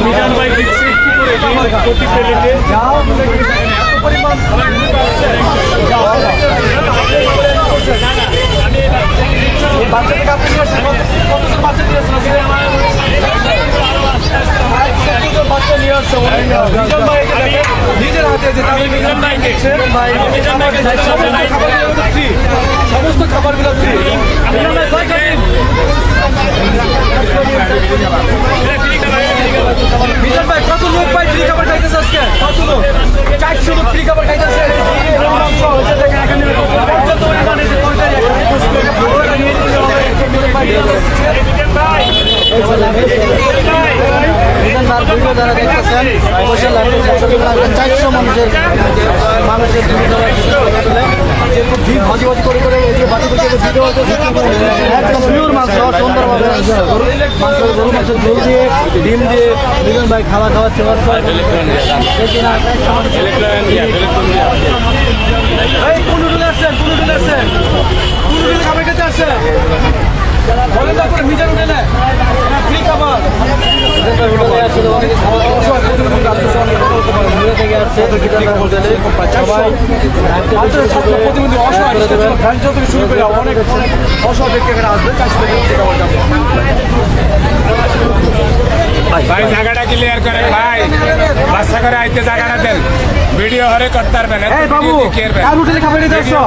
মিজান ভাই দিচ্ছে প্রতি প্লেটে নিজের হাতে সমস্ত খাবারগুলো ফ্রি। মিজান ভাই কত লোক ভাই ফ্রি খাবার খাইতেছে আজকে? কত লোক? 400 লোক ফ্রি খাবার খাইতেছে। যারা দেখতেছেন অবশ্যই লাইভে 400 মানুষের যেরকম ভিড় ভাজি ভাজি করে করে এই যে বাটি থেকে ভিডিও একদম পিওর মাংস সুন্দরভাবে গরু মাংসের ঝোল দিয়ে ডিম দিয়ে মিজান ভাই খাওয়া খাওয়াচ্ছে খাবার খেতে আসছে বলেন তারপরে মিজান উঠে ফ্রি খাবার প্রতিবন্ধী অসহায় থেকে শুরু করে অনেক অসহায় ব্যক্তি এখানে আসবে। ভাই জায়গাটা ক্লিয়ার করেন ভাই, বাচ্চা করে আইতে জায়গাটা দেন, ভিডিও হরে করতে পারবেন। হোটেলে খাবার খেতে আসছো?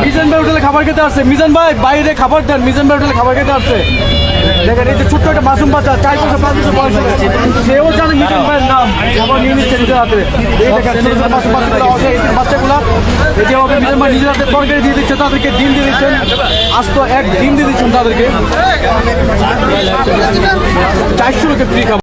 মিজান ভাই হোটেলে খাবার খেতে আসছে। মিজান ভাই বাইরে খাবার দেন। মিজান ভাই হোটেলে খাবার খেতে আসছে। দেখেন এই যে ছোট্ট একটা মাসুম বাচ্চা 4 বছর 5 বছর বয়স হয়েছে, সেও জানে মিজান ভাইয়ের নাম, খাবার নিয়ে নিচ্ছে নিজের হাতে। এই দেখেন ছোট ছোট মাসুম বাচ্চাগুলা এই যে হবে মিজান ভাই নিজের হাতে তরকারি দিয়ে দিচ্ছে, তাদেরকে ডিম দিয়ে দিচ্ছেন, আস্ত এক ডিম দিয়ে দিচ্ছেন তাদেরকে। 400 লোকের ফ্রি খাবার।